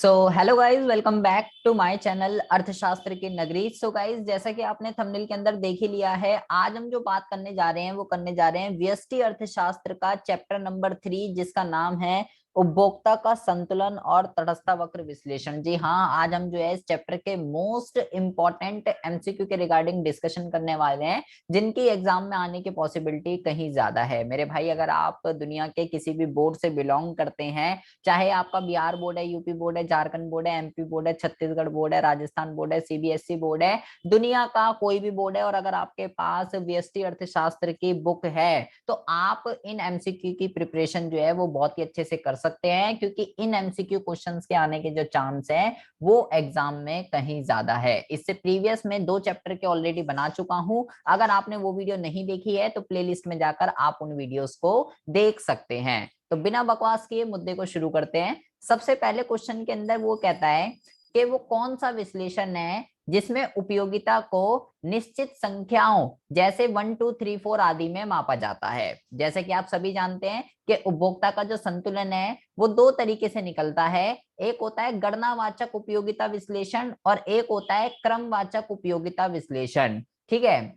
So hello guys, welcome back to my channel अर्थशास्त्र की नगरी। सो गाइज, जैसा कि आपने थंबनेल के अंदर देख ही लिया है, आज हम जो बात करने जा रहे हैं वो करने जा रहे हैं व्यष्टि अर्थशास्त्र का चैप्टर नंबर 3, जिसका नाम है उपभोक्ता का संतुलन और तटस्थता वक्र विश्लेषण। जी हाँ, आज हम जो है इस चैप्टर के मोस्ट इंपॉर्टेंट एमसीक्यू के रिगार्डिंग डिस्कशन करने वाले हैं, जिनकी एग्जाम में आने की पॉसिबिलिटी कहीं ज्यादा है। मेरे भाई, अगर आप दुनिया के किसी भी बोर्ड से बिलोंग करते हैं, चाहे आपका बिहार बोर्ड है, यूपी बोर्ड है, झारखंड बोर्ड है, एमपी बोर्ड है, छत्तीसगढ़ बोर्ड है, राजस्थान बोर्ड है, सीबीएसई बोर्ड है, दुनिया का कोई भी बोर्ड है, और अगर आपके पास व्यष्टि अर्थशास्त्र की बुक है तो आप इन एमसीक्यू की प्रिपरेशन जो है वो बहुत ही अच्छे से कर सकते हैं, क्योंकि इन एमसीक्यू क्वेश्चंस के आने के जो चांस है वो एग्जाम में कहीं ज्यादा है। इससे प्रीवियस में 2 चैप्टर के ऑलरेडी बना चुका हूं। अगर आपने वो वीडियो नहीं देखी है तो प्लेलिस्ट में जाकर आप उन वीडियोस को देख सकते हैं। तो बिना बकवास किए मुद्दे को शुरू करते हैं। सबसे पहले क्वेश्चन के अंदर वो कहता है कि वो कौन सा विश्लेषण है जिसमें उपयोगिता को निश्चित संख्याओं जैसे 1 2 3 4 आदि में मापा जाता है। जैसे कि आप सभी जानते हैं कि उपभोक्ता का जो संतुलन है वो 2 तरीके से निकलता है। एक होता है गणनावाचक उपयोगिता विश्लेषण और एक होता है क्रमवाचक उपयोगिता विश्लेषण। ठीक है,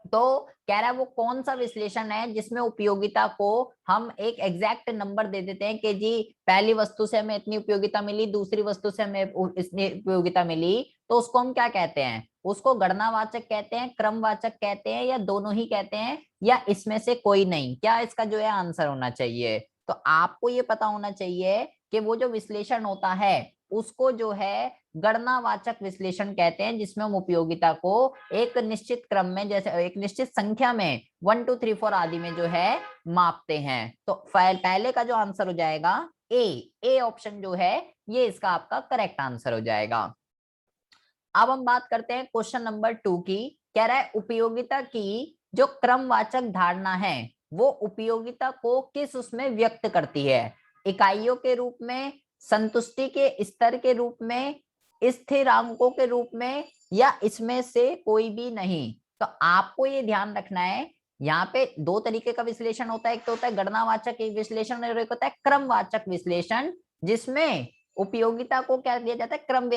तो कह रहा है वो कौन सा विश्लेषण है जिसमें उपयोगिता को हम एक एग्जैक्ट नंबर दे देते हैं कि जी पहली वस्तु से हमें इतनी उपयोगिता मिली, दूसरी वस्तु से हमें इतनी उपयोगिता मिली, तो उसको हम क्या कहते हैं? उसको गणनावाचक कहते हैं, क्रमवाचक कहते हैं, या दोनों ही कहते हैं, या इसमें से कोई नहीं? क्या इसका जो है आंसर होना चाहिए? तो आपको ये पता होना चाहिए कि वो जो विश्लेषण होता है उसको जो है गणनावाचक विश्लेषण कहते हैं, जिसमें हम उपयोगिता को एक निश्चित क्रम में, जैसे एक निश्चित संख्या में 1 2 3 4 आदि में जो है मापते हैं। तो पहले का जो आंसर हो जाएगा ए ऑप्शन जो है ये इसका आपका करेक्ट आंसर हो जाएगा। अब हम बात करते हैं क्वेश्चन नंबर 2 की। कह रहा है उपयोगिता की जो क्रमवाचक धारणा है वो उपयोगिता को किस उसमें व्यक्त करती है? इकाइयों के रूप में, संतुष्टि के स्तर के रूप में, स्थिरांकों के रूप में, या इसमें से कोई भी नहीं? तो आपको ये ध्यान रखना है, यहाँ पे 2 तरीके का विश्लेषण होता है। एक तो होता है गणनावाचक विश्लेषण और एक होता है क्रमवाचक विश्लेषण, जिसमें उपयोगिता को क्या दिया जाता है? क्रम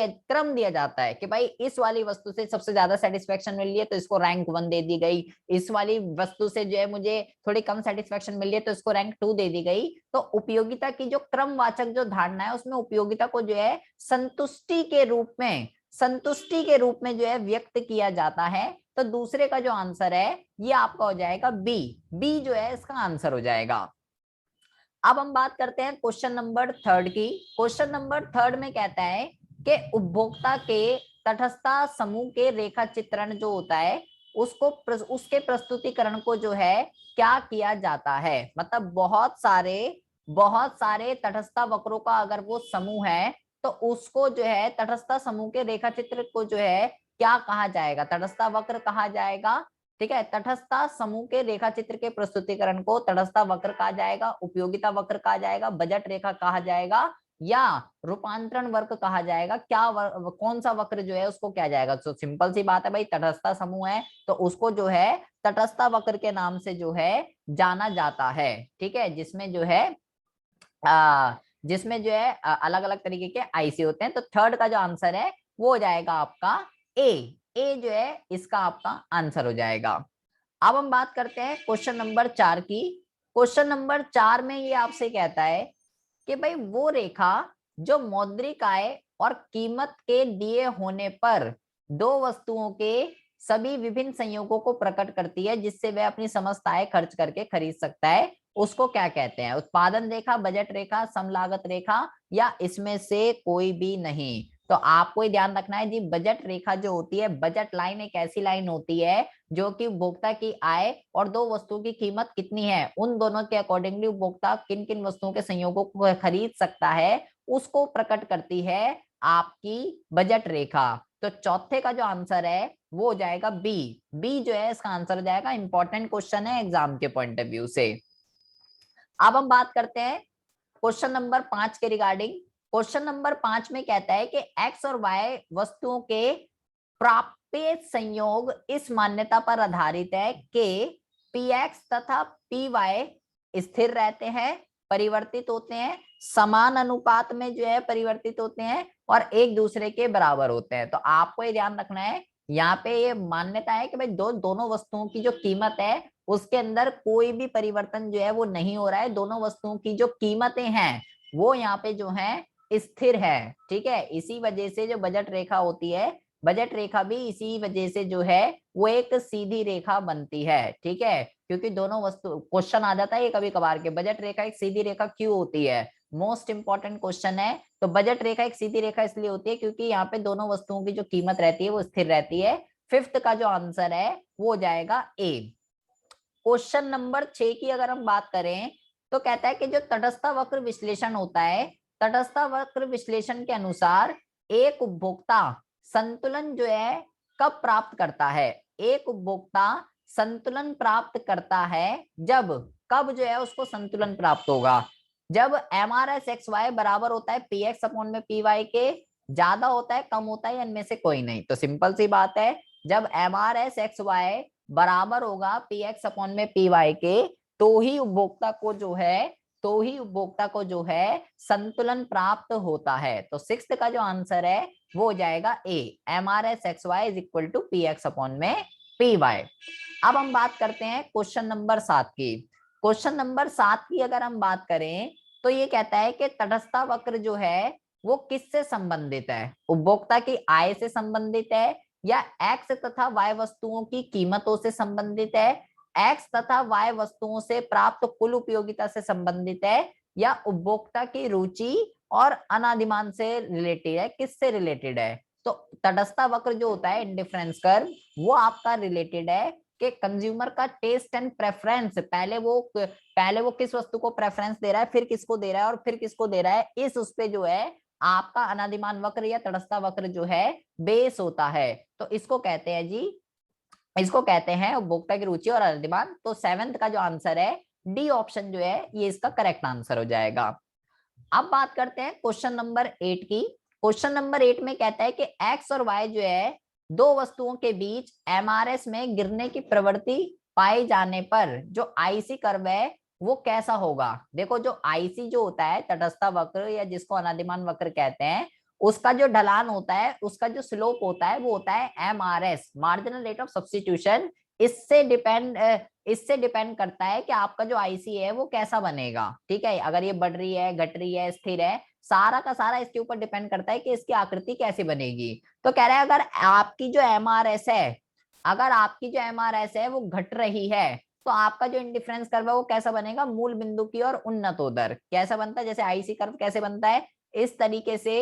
दिया जाता है कि भाई इस वाली वस्तु से सबसे ज्यादा सेटिस्फेक्शन मिल रही है तो इसको रैंक 1 दे दी गई, इस वाली वस्तु से जो है मुझे थोड़ी कम सेटिस्फेक्शन मिल रही है तो इसको रैंक 2 दे दी गई। तो उपयोगिता की जो क्रमवाचक जो धारणा है उसमें उपयोगिता को जो है संतुष्टि के रूप में जो है व्यक्त किया जाता है। तो दूसरे का जो आंसर है ये आपका हो जाएगा बी जो है इसका आंसर हो जाएगा। अब हम बात करते हैं क्वेश्चन नंबर 3 की। क्वेश्चन नंबर 3 में कहता है कि उपभोक्ता के तटस्थता समूह के रेखा चित्रण जो होता है उसके प्रस्तुतिकरण को जो है क्या किया जाता है? मतलब बहुत सारे तटस्थता वक्रों का अगर वो समूह है तो उसको जो है तटस्थता समूह के रेखा चित्र को जो है क्या कहा जाएगा? तटस्थता वक्र कहा जाएगा। ठीक है, तटस्थता समूह के रेखा चित्र के प्रस्तुतिकरण को तटस्थता वक्र कहा जाएगा, उपयोगिता वक्र कहा जाएगा, बजट रेखा कहा जाएगा, या रूपांतरण वक्र कहा जाएगा? कौन सा वक्र जो है उसको क्या जाएगा? तो सिंपल सी बात है भाई, तटस्थता समूह है तो उसको जो है तटस्थता वक्र के नाम से जो है जाना जाता है। ठीक है, जिसमें जो है अलग अलग तरीके के आईसी होते हैं। तो थर्ड का जो आंसर है वो हो जाएगा आपका ए जो है इसका आपका आंसर हो जाएगा। अब हम बात करते हैं क्वेश्चन नंबर 4 की। क्वेश्चन नंबर 4 में ये आपसे कहता है कि भाई वो रेखा जो मौद्रिक आय और कीमत के दिए होने पर 2 वस्तुओं के सभी विभिन्न संयोगों को प्रकट करती है, जिससे वह अपनी समस्त आय खर्च करके खरीद सकता है, उसको क्या कहते हैं? उत्पादन रेखा, बजट रेखा, समलागत रेखा, या इसमें से कोई भी नहीं? तो आपको ही ध्यान रखना है जी, बजट रेखा जो होती है, बजट लाइन एक ऐसी लाइन होती है जो कि उपभोक्ता की आय और 2 वस्तुओं की कीमत कितनी है उन दोनों के अकॉर्डिंगली उपभोक्ता किन किन वस्तुओं के संयोगों को खरीद सकता है उसको प्रकट करती है आपकी बजट रेखा। तो चौथे का जो आंसर है वो हो जाएगा बी जो है इसका आंसर हो जाएगा। इंपॉर्टेंट क्वेश्चन है एग्जाम के पॉइंट ऑफ व्यू से। अब हम बात करते हैं क्वेश्चन नंबर 5 के रिगार्डिंग। क्वेश्चन नंबर 5 में कहता है कि एक्स और वाई वस्तुओं के प्राप्य संयोग इस मान्यता पर आधारित है कि पी एक्स तथा पी वाई स्थिर रहते हैं परिवर्तित होते हैं, समान अनुपात में जो है परिवर्तित होते हैं और एक दूसरे के बराबर होते हैं। तो आपको ये ध्यान रखना है, यहाँ पे ये मान्यता है कि भाई दोनों वस्तुओं की जो कीमत है उसके अंदर कोई भी परिवर्तन जो है वो नहीं हो रहा है, दोनों वस्तुओं की जो कीमतें हैं वो यहाँ पे जो है स्थिर है। ठीक है, इसी वजह से जो बजट रेखा होती है, बजट रेखा भी इसी वजह से जो है वो एक सीधी रेखा बनती है। ठीक है, क्योंकि दोनों वस्तु, क्वेश्चन आ जाता है ये कभी कभार के, बजट रेखा एक सीधी रेखा क्यों होती है, मोस्ट इंपॉर्टेंट क्वेश्चन है। तो बजट रेखा एक सीधी रेखा इसलिए होती है क्योंकि यहाँ पे दोनों वस्तुओं की जो कीमत रहती है वो स्थिर रहती है। फिफ्थ का जो आंसर है वो हो जाएगा ए। क्वेश्चन नंबर 6 की अगर हम बात करें तो कहता है कि जो तटस्थ वक्र विश्लेषण होता है, तटस्थ वक्र विश्लेषण के अनुसार एक उपभोक्ता संतुलन जो है कब प्राप्त करता है, एक उपभोक्ता संतुलन प्राप्त करता है जब, कब जो है उसको संतुलन प्राप्त होगा, जब MRS/XY बराबर होता है PX अपॉन में PY के, ज्यादा होता है, कम होता है, इनमें से कोई नहीं। तो सिंपल सी बात है, जब MRS/XY बराबर होगा PX अपॉन में PY के, तो ही उपभोक्ता को जो है, तो ही उपभोक्ता को जो है संतुलन प्राप्त होता है। तो सिक्स्थ का जो आंसर है वो हो जाएगा ए, MRS/XY is equal to PX upon में PY। अब हम बात करते हैं क्वेश्चन नंबर 7 की। क्वेश्चन नंबर 7 की अगर हम बात करें तो ये कहता है कि तटस्थ वक्र जो है वो किससे संबंधित है, उपभोक्ता की आय से संबंधित है या एक्स तथा वाई वस्तुओं की कीमतों से संबंधित है, एक्स तथा वाई वस्तुओं से प्राप्त कुल उपयोगिता से संबंधित है, या उपभोक्ता की रुचि और अनादिमान से रिलेटेड है, किससे रिलेटेड है। तो तटस्थ वक्र जो होता है, इंडिफरेंस कर्व, वो आपका रिलेटेड है कि कंज्यूमर का टेस्ट एंड प्रेफरेंस, पहले वो किस वस्तु को प्रेफरेंस दे रहा है, फिर किसको दे रहा है और फिर किसको दे रहा है, इस उस पे जो है आपका अनादिमान वक्र या तटस्थ वक्र जो है बेस होता है। तो इसको कहते हैं जी, इसको कहते हैं उपभोक्ता की रुचि और अनादिमान। तो सेवेंथ का जो आंसर है डी ऑप्शन जो है ये इसका करेक्ट आंसर हो जाएगा। अब बात करते हैं क्वेश्चन नंबर 8 की। क्वेश्चन नंबर 8 में कहता है कि एक्स और वाई जो है दो वस्तुओं के बीच MRS में गिरने की प्रवृत्ति पाए जाने पर जो आईसी कर्व है वो कैसा होगा। देखो, जो आईसी जो होता है तटस्थ वक्र या जिसको अनादिमान वक्र कहते हैं, उसका जो ढलान होता है, उसका जो स्लोप होता है वो होता है MRS, marginal rate of substitution. इससे डिपेंड करता है कि आपका जो आईसी है वो कैसा बनेगा। ठीक है, अगर ये बढ़ रही है, घट रही है, स्थिर है, सारा का सारा इसके ऊपर डिपेंड करता है कि इसकी आकृति कैसी बनेगी। तो कह रहा है अगर आपकी जो MRS है, अगर आपकी जो MRS है वो घट रही है तो आपका जो इंडिफरेंस कर्व है वो कैसा बनेगा, मूल बिंदु की ओर उन्नतोदर। कैसा बनता है, जैसे आईसी कर्व कैसे बनता है, इस तरीके से,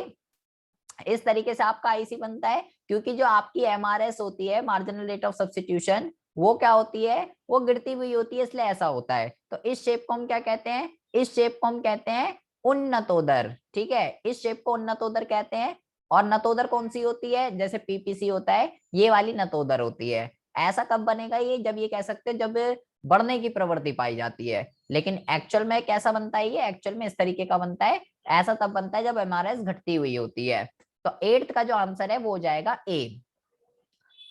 इस तरीके से आपका आईसी बनता है। क्योंकि जो आपकी MRS होती है, मार्जिनल रेट ऑफ सब्स्टिट्यूशन, वो क्या होती है, वो गिरती हुई होती है, इसलिए ऐसा होता है। तो इस शेप को हम क्या कहते हैं, इस शेप को हम कहते हैं उन्नतोदर। ठीक है, इस शेप को उन्नतोदर कहते हैं। और नतोदर कौन सी होती है, जैसे PPC होता है, ये वाली नतोदर होती है। ऐसा कब बनेगा ये, जब ये कह सकते हैं जब बढ़ने की प्रवृत्ति पाई जाती है। लेकिन एक्चुअल में कैसा बनता है ये, एक्चुअल में इस तरीके का बनता है, ऐसा तब बनता है जब MRS घटती हुई होती है। तो 8th का जो आंसर है वो हो जाएगा ए।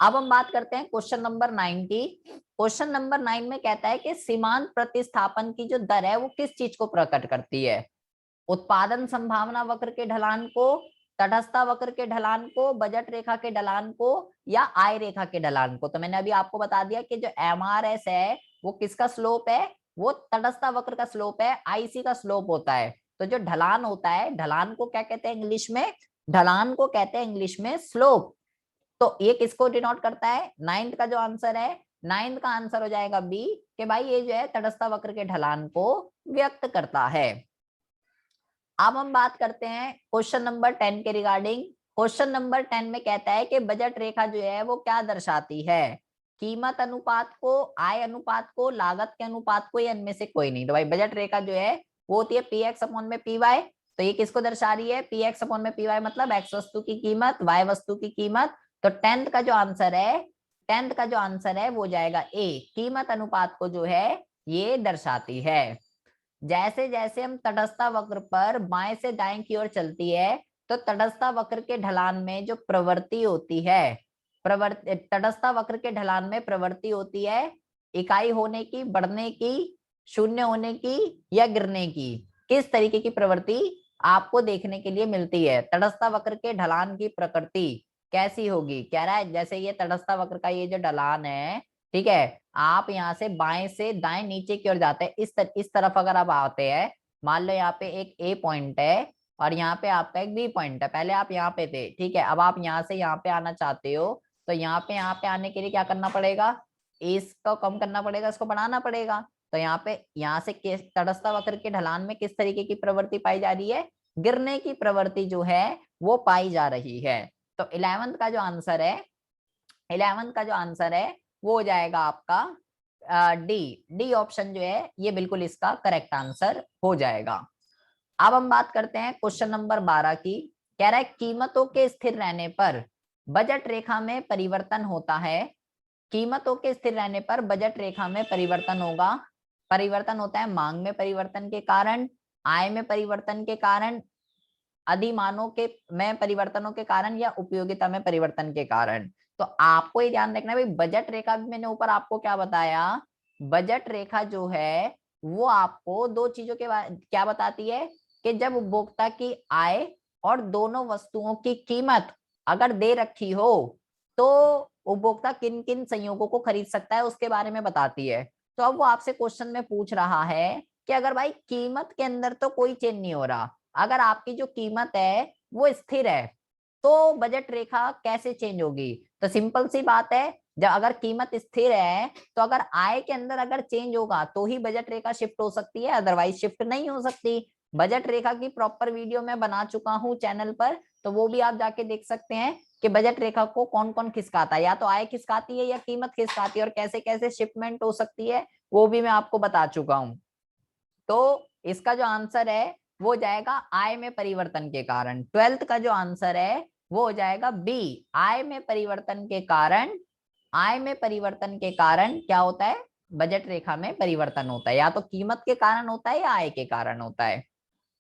अब हम बात करते हैं क्वेश्चन नंबर 9 की। क्वेश्चन नंबर 9 में कहता है कि सीमांत प्रतिस्थापन की जो दर है वो किस चीज को प्रकट करती है, उत्पादन संभावना वक्र के ढलान को, तटस्थ वक्र के ढलान को, बजट रेखा के ढलान को, या आय रेखा के ढलान को। तो मैंने अभी आपको बता दिया कि जो MRS है वो किसका स्लोप है, वो तटस्थ वक्र का स्लोप है, आईसी का स्लोप होता है। तो जो ढलान होता है, ढलान को क्या कहते हैं इंग्लिश में, ढलान को कहते हैं इंग्लिश में स्लोप। तो ये किसको डिनोट करता है, 9th का जो आंसर है, 9th का आंसर हो जाएगा बी, कि भाई ये जो है तटस्थ वक्र के ढलान को व्यक्त करता है। अब हम बात करते हैं क्वेश्चन नंबर 10 के रिगार्डिंग। क्वेश्चन नंबर 10 में कहता है कि बजट रेखा जो है वो क्या दर्शाती है, कीमत अनुपात को, आय अनुपात को, लागत के अनुपात को, या इनमें से कोई नहीं। तो भाई बजट रेखा जो है वो होती है PX अपॉन में PY। तो ये किसको दर्शा रही है, PX अपॉन में PY मतलब एक्स वस्तु की कीमत, वाई वस्तु की कीमत। तो 10th का जो आंसर है, 10th का जो आंसर है वो हो जाएगा ए, कीमत अनुपात को जो है ये दर्शाती है। जैसे जैसे हम तटस्थ वक्र पर बाएं से दाएं की ओर चलती है तो तटस्थ वक्र के ढलान में जो प्रवृत्ति होती है, तटस्थ वक्र के ढलान में प्रवृत्ति होती है इकाई होने की, बढ़ने की, शून्य होने की या गिरने की, किस तरीके की प्रवृत्ति आपको देखने के लिए मिलती है? तटस्थ वक्र के ढलान की प्रकृति कैसी होगी? कह रहा है जैसे ये तटस्थ वक्र का ये जो ढलान है, ठीक है, आप यहाँ से बाएं से दाएं नीचे की ओर जाते हैं, इस तरफ अगर आप आते हैं, मान लो यहाँ पे एक ए पॉइंट है और यहाँ पे आपका एक बी पॉइंट है, पहले आप यहाँ पे थे, ठीक है, अब आप यहाँ से यहाँ पे आना चाहते हो, तो यहाँ पे आने के लिए क्या करना पड़ेगा? इसको कम करना पड़ेगा, इसको बढ़ाना पड़ेगा। तो यहाँ पे यहाँ से तटस्थ वक्र के ढलान में किस तरीके की प्रवृत्ति पाई जा रही है? गिरने की प्रवृत्ति जो है वो पाई जा रही है। तो 11th का जो आंसर है, 11th का जो आंसर है वो हो जाएगा आपका डी। डी ऑप्शन जो है ये बिल्कुल इसका करेक्ट आंसर हो जाएगा। अब हम बात करते हैं क्वेश्चन नंबर 12 की। कह रहा है कीमतों के स्थिर रहने पर बजट रेखा में परिवर्तन होता है। कीमतों के स्थिर रहने पर बजट रेखा में परिवर्तन होगा, परिवर्तन होता है मांग में परिवर्तन के कारण, आय में परिवर्तन के कारण, अधिमानों के में परिवर्तनों के कारण, या उपयोगिता में परिवर्तन के कारण। तो आपको ये ध्यान रखना है भाई, बजट रेखा भी मैंने ऊपर आपको क्या बताया, बजट रेखा जो है वो आपको दो चीजों के क्या बताती है कि जब उपभोक्ता की आय और दोनों वस्तुओं की कीमत अगर दे रखी हो तो उपभोक्ता किन किन संयोगों को खरीद सकता है उसके बारे में बताती है। तो अब वो आपसे क्वेश्चन में पूछ रहा है कि अगर भाई कीमत के अंदर तो कोई चेंज नहीं हो रहा, अगर आपकी जो कीमत है वो स्थिर है, तो बजट रेखा कैसे चेंज होगी? तो सिंपल सी बात है, जब अगर कीमत स्थिर है तो अगर आय के अंदर अगर चेंज होगा तो ही बजट रेखा शिफ्ट हो सकती है, अदरवाइज शिफ्ट नहीं हो सकती। बजट रेखा की प्रॉपर वीडियो मैं बना चुका हूँ चैनल पर, तो वो भी आप जाके देख सकते हैं कि बजट रेखा को कौन कौन खिसकाता है, या तो आय खिसकाती है या कीमत खिसकाती है, और कैसे कैसे शिपमेंट हो सकती है वो भी मैं आपको बता चुका हूँ। तो इसका जो आंसर है वो जाएगा आय में परिवर्तन के कारण। 12th का जो आंसर है वो हो जाएगा बी, आय में परिवर्तन के कारण। आय में परिवर्तन के कारण क्या होता है? बजट रेखा में परिवर्तन होता है, या तो कीमत के कारण होता है या आय के कारण होता है।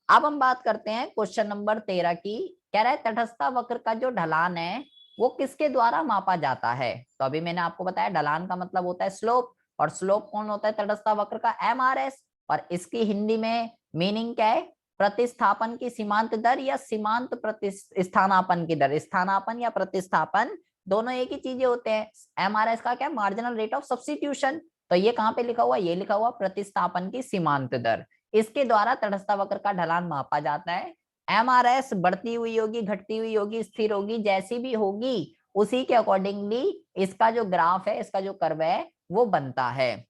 अब हम बात करते हैं क्वेश्चन नंबर 13 की। कह रहा है तटस्थ वक्र का जो ढलान है वो किसके द्वारा मापा जाता है? तो अभी मैंने आपको बताया ढलान का मतलब होता है स्लोप, और स्लोप कौन होता है तटस्थ वक्र का? MRS। और इसकी हिंदी में मीनिंग क्या है? प्रतिस्थापन की सीमांत दर या सीमांत प्रतिस्थानापन की दर। स्थानापन या प्रतिस्थापन दोनों एक ही चीजें होते हैं। MRS का क्या? Marginal rate of substitution. तो ये कहाँ पे लिखा हुआ? ये लिखा हुआ प्रतिस्थापन की सीमांत दर। इसके द्वारा तटस्थ वक्र का ढलान मापा जाता है। MRS बढ़ती हुई होगी, घटती हुई होगी, स्थिर होगी, जैसी भी होगी उसी के अकॉर्डिंगली इसका जो ग्राफ है, इसका जो कर्व है वो बनता है।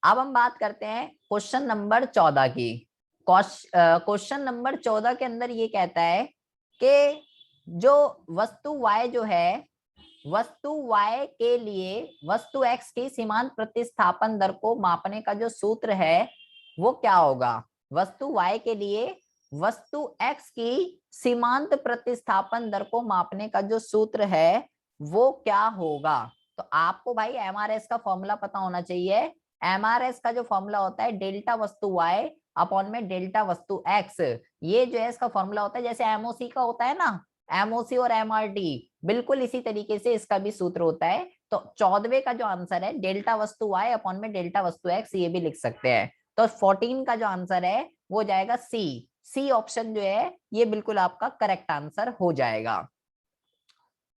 अब हम बात करते हैं क्वेश्चन नंबर 14 की। क्वेश्चन नंबर 14 के अंदर ये कहता है कि जो वस्तु Y जो है, वस्तु Y के लिए वस्तु X की सीमांत प्रतिस्थापन दर को मापने का जो सूत्र है वो क्या होगा? वस्तु Y के लिए वस्तु X की सीमांत प्रतिस्थापन दर को मापने का जो सूत्र है वो क्या होगा? तो आपको भाई MRS का फॉर्मूला पता होना चाहिए। MRS का जो फॉर्मूला होता है डेल्टा वस्तु Y अपॉन में डेल्टा वस्तु X। ये जो है इसका फॉर्मूला होता है जैसे MOC का होता है ना, MOC और MRT, बिल्कुल इसी तरीके से इसका भी सूत्र होता है। तो 14वें का जो आंसर है डेल्टा वस्तु Y अपॉन में डेल्टा वस्तु X, ये भी लिख सकते हैं। तो 14 का जो आंसर है वो जाएगा सी ऑप्शन जो है ये बिल्कुल आपका करेक्ट आंसर हो जाएगा।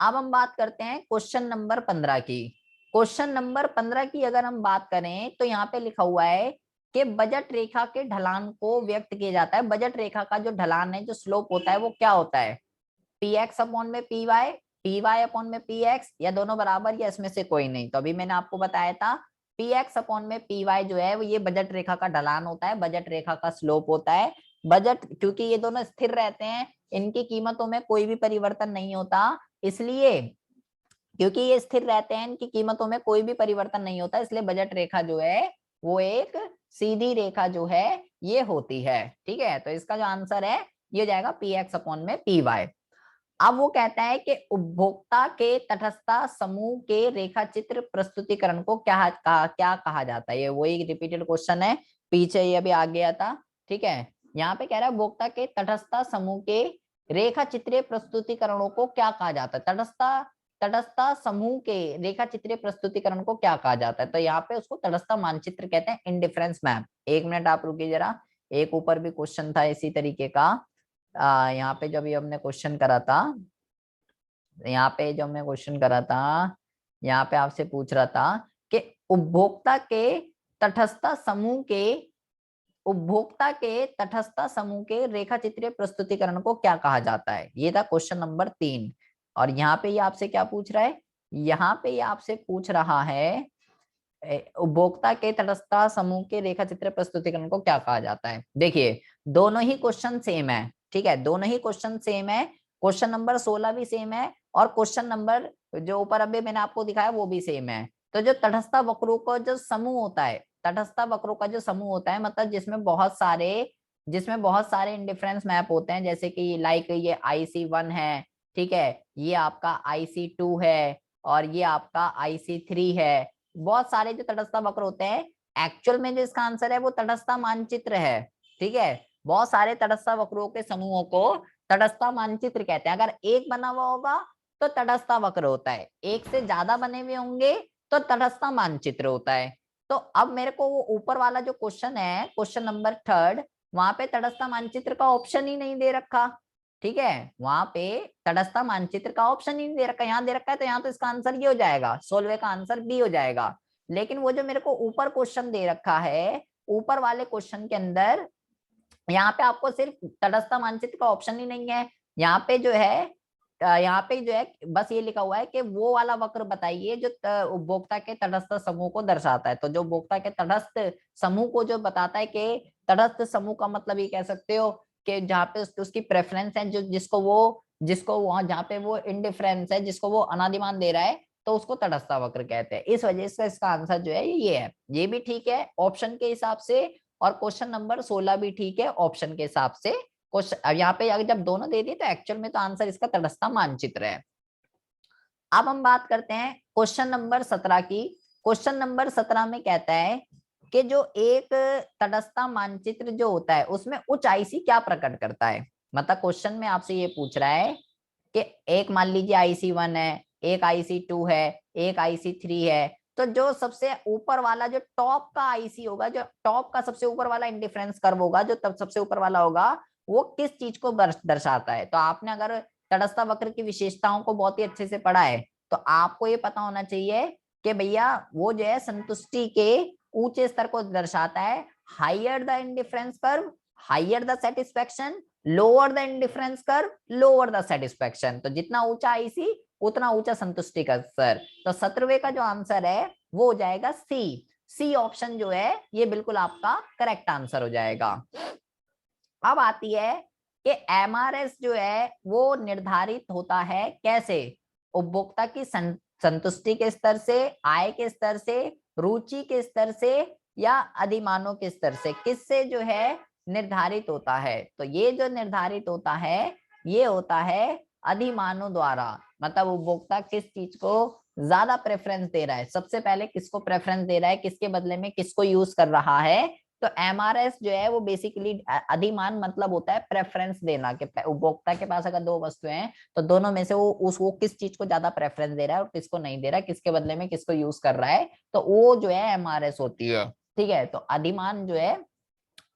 अब हम बात करते हैं क्वेश्चन नंबर 15 की। क्वेश्चन नंबर 15 की अगर हम बात करें तो यहाँ पे लिखा हुआ है कि बजट रेखा के ढलान को व्यक्त किया जाता है। बजट रेखा का जो ढलान है, जो स्लोप होता है वो क्या होता है? PX अपॉन में PY अपॉन में PX, या दोनों बराबर, या इसमें से कोई नहीं। तो अभी मैंने आपको बताया था PX अपॉन में PY जो है वो ये बजट रेखा का ढलान होता है, बजट रेखा का स्लोप होता है। बजट, क्योंकि ये दोनों स्थिर रहते हैं, इनकी कीमतों में कोई भी परिवर्तन नहीं होता, इसलिए क्योंकि ये स्थिर रहते हैं, इनकी कीमतों में कोई भी परिवर्तन नहीं होता, इसलिए बजट रेखा जो है वो एक सीधी रेखा जो है ये होती है। ठीक है, तो इसका जो आंसर है ये जाएगा PX अपॉन में PY। अब वो कहता है कि उपभोक्ता के तटस्थ समूह के रेखा चित्र प्रस्तुतिकरण को क्या कहा जाता है? ये वही रिपीटेड क्वेश्चन है, पीछे ये अभी आ गया था। ठीक है, यहाँ पे कह रहा है उपभोक्ता के तटस्थ समूह के रेखा चित्रीय प्रस्तुतिकरणों को क्या कहा जाता है? तटस्थता समूह के रेखा चित्रीय प्रस्तुतिकरण को क्या कहा जाता है? तो यहाँ पे उसको तटस्थता मानचित्र कहते हैं, इंडिफरेंस मैप। एक मिनट आप रुकिए जरा, एक ऊपर भी क्वेश्चन था इसी तरीके का। यहाँ पे जब ये हमने क्वेश्चन करा था, यहाँ पे जो हमने क्वेश्चन करा था, यहाँ पे आपसे पूछ रहा था कि उपभोक्ता के तटस्थता समूह के उपभोक्ता के तटस्थता समूह के रेखा चित्रीय प्रस्तुतिकरण को क्या कहा जाता है? ये था क्वेश्चन नंबर 3। और यहाँ पे ये आपसे क्या पूछ रहा है? यहाँ पे ये आपसे पूछ रहा है उपभोक्ता के तटस्थता समूह के रेखा चित्र प्रस्तुतिकरण को क्या कहा जाता है। देखिए दोनों ही क्वेश्चन सेम है, ठीक है, दोनों ही क्वेश्चन सेम है। क्वेश्चन नंबर 16 भी सेम है और क्वेश्चन नंबर जो ऊपर अभी मैंने आपको दिखाया वो भी सेम है। तो जो तटस्थ वक्रों का जो समूह होता है, तटस्थ वक्रों का जो समूह होता है, मतलब जिसमें बहुत सारे इंडिफरेंस मैप होते हैं, जैसे कि लाइक ये IC1 है, ठीक है, ये आपका IC2 है और ये आपका IC3 है। बहुत सारे जो तटस्थ वक्र होते हैं, एक्चुअल में जो इसका आंसर है वो तटस्थ मानचित्र है, ठीक है। बहुत सारे तटस्थ वक्रों के समूहों को तटस्थ मानचित्र कहते हैं। अगर एक बना हुआ होगा तो तटस्थ वक्र होता है, एक से ज्यादा बने हुए होंगे तो तटस्थ मानचित्र होता है। तो अब मेरे को वो ऊपर वाला जो क्वेश्चन है, क्वेश्चन नंबर 3, वहां पे तटस्थ मानचित्र का ऑप्शन ही नहीं दे रखा, ठीक है, वहां पे तटस्थ मानचित्र का ऑप्शन ही नहीं दे रखा। यहाँ दे रखा है तो यहाँ तो इसका आंसर ये हो जाएगा, 16 का आंसर बी हो जाएगा। लेकिन वो जो मेरे को ऊपर क्वेश्चन दे रखा है, ऊपर वाले क्वेश्चन के अंदर यहाँ पे आपको सिर्फ तटस्थ मानचित्र का ऑप्शन ही नहीं है। यहाँ पे जो है यहाँ पे जो है बस ये लिखा हुआ है कि वो वाला वक्र बताइए जो उपभोक्ता के तटस्थ समूह को दर्शाता है। तो जो उपभोक्ता के तटस्थ समूह को जो बताता है, कि तटस्थ समूह का मतलब ये कह सकते हो कि जहाँ पे उसकी प्रेफरेंस है, जो जिसको वहां जहाँ पे वो इंडिफरेंस है, जिसको वो अनादिमान दे रहा है, तो उसको तटस्थ वक्र कहते हैं। इस वजह से इसका आंसर जो है ये है। ये भी ठीक है ऑप्शन के हिसाब से, और क्वेश्चन नंबर 16 भी ठीक है ऑप्शन के हिसाब से। क्वेश्चन अब यहाँ पे अगर जब दोनों दे दिए तो एक्चुअल में तो आंसर इसका तटस्थ मानचित्र है। अब हम बात करते हैं क्वेश्चन नंबर 17 की। क्वेश्चन नंबर 17 में कहता है कि जो एक तटस्थ मानचित्र जो होता है उसमें उच्च आईसी क्या प्रकट करता है। मतलब क्वेश्चन में आपसे ये पूछ रहा है कि एक मान लीजिए IC1 है, एक IC2 है, एक IC3 है, तो जो सबसे ऊपर वाला जो टॉप का आईसी होगा, जो टॉप का सबसे ऊपर वाला इंडिफरेंस कर्व होगा, जो तब सबसे ऊपर वाला होगा, वो किस चीज को दर्शाता है। तो आपने अगर तटस्थ वक्र की विशेषताओं को बहुत ही अच्छे से पढ़ा है तो आपको ये पता होना चाहिए कि भैया वो जो है संतुष्टि के ऊंचे स्तर को दर्शाता है। Higher the indifference curve higher the satisfaction, lower the indifference curve lower the satisfaction. तो जितना ऊंचा आईसी उतना ऊंचा संतुष्टि का स्तर। तो 17वें का जो आंसर है वो हो जाएगा सी ऑप्शन जो है ये बिल्कुल आपका करेक्ट आंसर हो जाएगा। अब आती है कि एमआरएस जो है वो निर्धारित होता है कैसे। उपभोक्ता की संतुष्टि के स्तर से, आय के स्तर से, रुचि के स्तर से, या अधिमानों के स्तर से, किससे जो है निर्धारित होता है। तो ये जो निर्धारित होता है ये होता है अधिमानों द्वारा। मतलब उपभोक्ता किस चीज को ज्यादा प्रेफरेंस दे रहा है, सबसे पहले किसको प्रेफरेंस दे रहा है, किसके बदले में किसको यूज कर रहा है। तो एमआरएस जो है वो बेसिकली अधिमान मतलब होता है प्रेफरेंस देना, कि उपभोक्ता के पास अगर दो वस्तुएं हैं तो दोनों में से वो किस चीज को ज्यादा प्रेफरेंस दे रहा है और किसको नहीं दे रहा है, किसके बदले में किसको यूज कर रहा है, तो वो जो है एमआरएस होती है। ठीक है, तो अधिमान जो है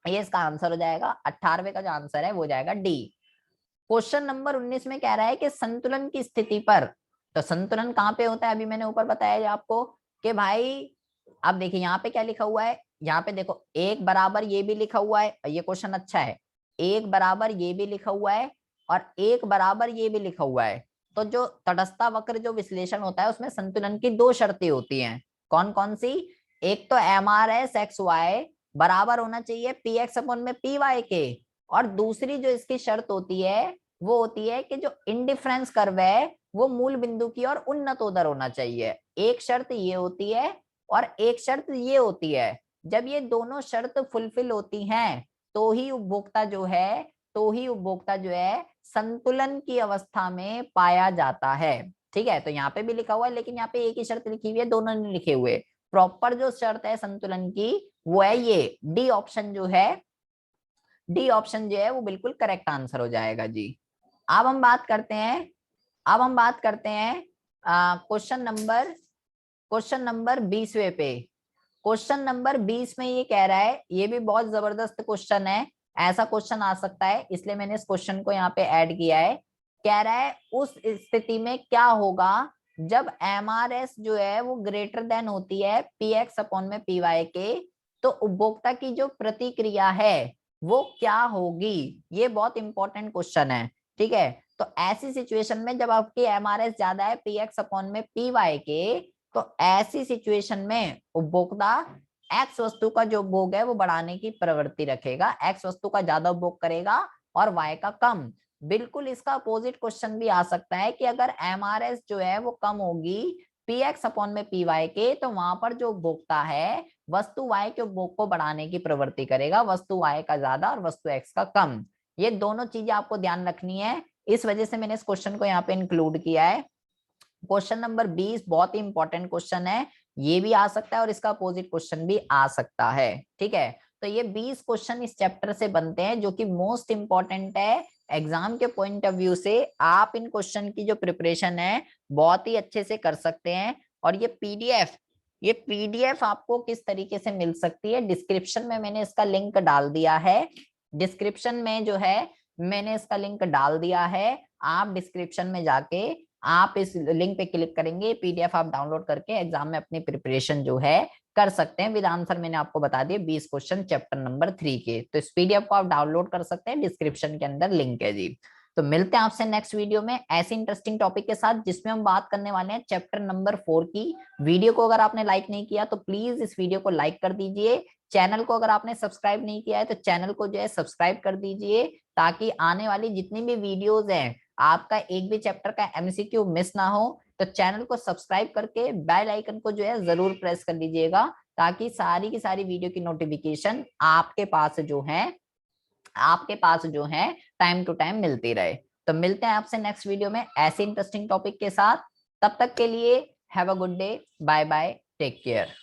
ये इसका आंसर हो जाएगा। 18वें का जो आंसर है वो हो जाएगा डी। क्वेश्चन नंबर 19 में कह रहा है कि संतुलन की स्थिति पर, तो संतुलन कहाँ पे होता है, अभी मैंने ऊपर बताया आपको कि भाई अब देखिए यहाँ पे क्या लिखा हुआ है, यहाँ पे देखो एक बराबर ये भी लिखा हुआ है, ये क्वेश्चन अच्छा है, एक बराबर ये भी लिखा हुआ है और एक बराबर ये भी लिखा हुआ है। तो जो तटस्थ वक्र जो विश्लेषण होता है उसमें संतुलन की दो शर्तें होती हैं। कौन कौन सी? एक तो MRS(x,y) बराबर होना चाहिए px/py के, और दूसरी जो इसकी शर्त होती है वो होती है कि जो इंडिफरेंस कर्व है वो मूल बिंदु की ओर उन्नतोदर होना चाहिए। एक शर्त ये होती है और एक शर्त ये होती है। जब ये दोनों शर्त फुलफिल होती हैं तो ही उपभोक्ता जो है संतुलन की अवस्था में पाया जाता है। ठीक है, तो यहाँ पे भी लिखा हुआ है लेकिन यहाँ पे एक ही शर्त लिखी हुई है, दोनों नहीं लिखे हुए। प्रॉपर जो शर्त है संतुलन की वो है ये डी ऑप्शन जो है, डी ऑप्शन जो है वो बिल्कुल करेक्ट आंसर हो जाएगा जी। अब हम बात करते हैं क्वेश्चन नंबर 20वें पे। क्वेश्चन नंबर 20 में ये कह रहा है, ये भी बहुत जबरदस्त क्वेश्चन है, ऐसा क्वेश्चन आ सकता है इसलिए मैंने इस क्वेश्चन को यहाँ पे ऐड किया है। कह रहा है उस स्थिति में क्या होगा जब MRS जो है वो ग्रेटर देन होती है PX अपॉन में PY के, तो उपभोक्ता की जो प्रतिक्रिया है वो क्या होगी। ये बहुत इंपॉर्टेंट क्वेश्चन है, ठीक है। तो ऐसी सिचुएशन में जब आपकी MRS ज्यादा है PX अपॉन में PY के, तो ऐसी सिचुएशन में उपभोक्ता एक्स वस्तु का जो उपभोग है वो बढ़ाने की प्रवृत्ति रखेगा, एक्स वस्तु का ज्यादा उपभोग करेगा और वाई का कम। बिल्कुल इसका अपोजिट क्वेश्चन भी आ सकता है कि अगर MRS जो है वो कम होगी PX अपॉन में PY के, तो वहां पर जो उपभोक्ता है वस्तु Y के उपभोग को बढ़ाने की प्रवृत्ति करेगा, वस्तु Y का ज्यादा और वस्तु X का कम। ये दोनों चीजें आपको ध्यान रखनी है, इस वजह से मैंने इस क्वेश्चन को यहाँ पे इंक्लूड किया है। क्वेश्चन नंबर 20 बहुत ही इंपॉर्टेंट क्वेश्चन है, ये भी आ सकता है और इसका अपोजिट क्वेश्चन भी आ सकता है, ठीक है। तो ये 20 क्वेश्चन इस चैप्टर से बनते हैं जो कि मोस्ट इंपॉर्टेंट है एग्जाम के पॉइंट ऑफ व्यू से। आप इन क्वेश्चन की जो प्रिपरेशन है बहुत ही अच्छे से कर सकते हैं। और ये पीडीएफ आपको किस तरीके से मिल सकती है, डिस्क्रिप्शन में मैंने इसका लिंक डाल दिया है। डिस्क्रिप्शन में जो है मैंने इसका लिंक डाल दिया है, आप डिस्क्रिप्शन में जाके आप इस लिंक पे क्लिक करेंगे, पीडीएफ आप डाउनलोड करके एग्जाम में अपनी प्रिपरेशन जो है कर सकते हैं। विद आंसर मैंने आपको बता दिया 20 क्वेश्चन चैप्टर नंबर 3 के। तो इस पीडीएफ को आप डाउनलोड कर सकते हैं, डिस्क्रिप्शन के अंदर लिंक है जी। तो मिलते हैं आपसे नेक्स्ट वीडियो में ऐसे इंटरेस्टिंग टॉपिक के साथ जिसमें हम बात करने वाले हैं चैप्टर नंबर 4 की। वीडियो को अगर आपने लाइक नहीं किया तो प्लीज इस वीडियो को लाइक कर दीजिए। चैनल को अगर आपने सब्सक्राइब नहीं किया है तो चैनल को जो है सब्सक्राइब कर दीजिए, ताकि आने वाली जितनी भी वीडियोज हैं आपका एक भी चैप्टर का MCQ मिस ना हो। तो चैनल को सब्सक्राइब करके बेल आइकन को जो है जरूर प्रेस कर लीजिएगा, ताकि सारी की सारी वीडियो की नोटिफिकेशन आपके पास जो है टाइम टू टाइम मिलती रहे। तो मिलते हैं आपसे नेक्स्ट वीडियो में ऐसे इंटरेस्टिंग टॉपिक के साथ। तब तक के लिए have a good day, bye bye, take care.